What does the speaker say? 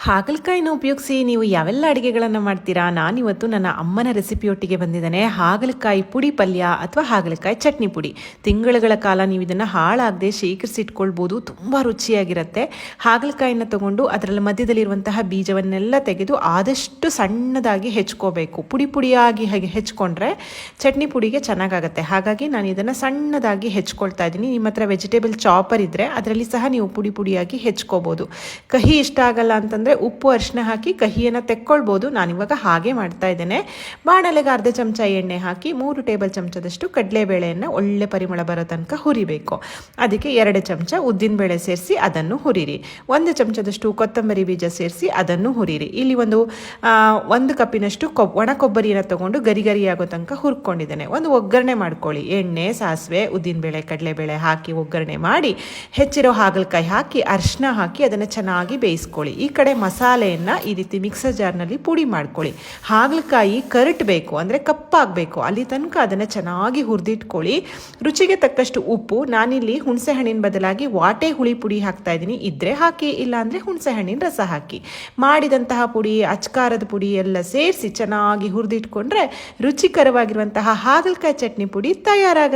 ಹಾಗಲಕಾಯಿನ ಉಪಯೋಗಿಸಿ ನೀವು ಯಾವೆಲ್ಲ ಅಡುಗೆಗಳನ್ನು ಮಾಡ್ತೀರಾ? ನಾನಿವತ್ತು ನನ್ನ ಅಮ್ಮನ ರೆಸಿಪಿಯೊಟ್ಟಿಗೆ ಬಂದಿದ್ದೇನೆ. ಹಾಗಲಕಾಯಿ ಪುಡಿ ಪಲ್ಯ ಅಥವಾ ಹಾಗಲಕಾಯಿ ಚಟ್ನಿ ಪುಡಿ. ತಿಂಗಳುಗಳ ಕಾಲ ನೀವು ಇದನ್ನು ಹಾಳಾಗದೆ ಶೇಖರಿಸಿಟ್ಕೊಳ್ಬೋದು. ತುಂಬ ರುಚಿಯಾಗಿರುತ್ತೆ. ಹಾಗಲಕಾಯಿನ ತಗೊಂಡು ಅದರಲ್ಲಿ ಮಧ್ಯದಲ್ಲಿರುವಂತಹ ಬೀಜವನ್ನೆಲ್ಲ ತೆಗೆದು ಆದಷ್ಟು ಸಣ್ಣದಾಗಿ ಹೆಚ್ಕೋಬೇಕು. ಪುಡಿ ಪುಡಿಯಾಗಿ ಹಾಗೆ ಹೆಚ್ಕೊಂಡ್ರೆ ಚಟ್ನಿ ಪುಡಿಗೆ ಚೆನ್ನಾಗಾಗುತ್ತೆ. ಹಾಗಾಗಿ ನಾನು ಇದನ್ನು ಸಣ್ಣದಾಗಿ ಹೆಚ್ಕೊಳ್ತಾ ಇದ್ದೀನಿ. ನಿಮ್ಮ ಹತ್ರ ವೆಜಿಟೇಬಲ್ ಚಾಪರ್ ಇದ್ದರೆ ಅದರಲ್ಲಿ ಸಹ ನೀವು ಪುಡಿ ಪುಡಿಯಾಗಿ ಹೆಚ್ಕೋಬೋದು. ಕಹಿ ಇಷ್ಟ ಆಗಲ್ಲ ಅಂತಂದರೆ ಉಪ್ಪು ಅರಿಶಿನ ಹಾಕಿ ಕಹಿಯನ್ನು ತೆಕ್ಕೊಳ್ಬೋದು. ನಾನಿವಾಗ ಹಾಗೆ ಮಾಡ್ತಾ ಇದ್ದೇನೆ. ಬಾಣಲೆಗೆ ಅರ್ಧ ಚಮಚ ಎಣ್ಣೆ ಹಾಕಿ 3 ಟೇಬಲ್ ಚಮಚದಷ್ಟು ಕಡಲೆಬೇಳೆಯನ್ನು ಒಳ್ಳೆ ಪರಿಮಳ ಬರೋ ತನಕ ಹುರಿಬೇಕು. ಅದಕ್ಕೆ 2 ಚಮಚ ಉದ್ದಿನಬೇಳೆ ಸೇರಿಸಿ ಅದನ್ನು ಹುರಿರಿ. 1 ಚಮಚದಷ್ಟು ಕೊತ್ತಂಬರಿ ಬೀಜ ಸೇರಿಸಿ ಅದನ್ನು ಹುರಿರಿ. ಇಲ್ಲಿ ಒಂದು ಕಪ್ಪಿನಷ್ಟು ಒಣ ಕೊಬ್ಬರಿಯನ್ನು ತಗೊಂಡು ಗರಿ ಗರಿಯಾಗೋ ತನಕ ಹುರ್ಕೊಂಡಿದ್ದೇನೆ. ಒಂದು ಒಗ್ಗರಣೆ ಮಾಡ್ಕೊಳ್ಳಿ. ಎಣ್ಣೆ, ಸಾಸಿವೆ, ಉದ್ದಿನಬೇಳೆ, ಕಡಲೆಬೇಳೆ ಹಾಕಿ ಒಗ್ಗರಣೆ ಮಾಡಿ ಹೆಚ್ಚಿರೋ ಹಾಗಲಕಾಯಿ ಹಾಕಿ ಅರಿಶಿನ ಹಾಕಿ ಅದನ್ನು ಚೆನ್ನಾಗಿ ಬೇಯಿಸ್ಕೊಳ್ಳಿ. ಈ ಕಡೆ ಮಸಾಲೆಯನ್ನು ಈ ರೀತಿ ಮಿಕ್ಸರ್ ಜಾರ್ನಲ್ಲಿ ಪುಡಿ ಮಾಡ್ಕೊಳ್ಳಿ. ಹಾಗಲಕಾಯಿ ಕರಟಬೇಕು, ಅಂದರೆ ಕಪ್ಪಾಗಬೇಕು, ಅಲ್ಲಿ ತನಕ ಅದನ್ನು ಚೆನ್ನಾಗಿ ಹುರಿದಿಟ್ಕೊಳ್ಳಿ. ರುಚಿಗೆ ತಕ್ಕಷ್ಟು ಉಪ್ಪು. ನಾನಿಲ್ಲಿ ಹುಣಸೆ ಹಣ್ಣಿನ ಬದಲಾಗಿ ವಾಟೆ ಹುಳಿ ಪುಡಿ ಹಾಕ್ತಾ ಇದ್ದೀನಿ. ಇದ್ದರೆ ಹಾಕಿ, ಇಲ್ಲಾಂದರೆ ಹುಣಸೆ ಹಣ್ಣಿನ ರಸ ಹಾಕಿ. ಮಾಡಿದಂತಹ ಪುಡಿ, ಅಚ್ಕಾರದ ಪುಡಿ ಎಲ್ಲ ಸೇರಿಸಿ ಚೆನ್ನಾಗಿ ಹುರಿದಿಟ್ಕೊಂಡ್ರೆ ರುಚಿಕರವಾಗಿರುವಂತಹ ಹಾಗಲಕಾಯಿ ಚಟ್ನಿ ಪುಡಿ ತಯಾರಾಗುತ್ತೆ.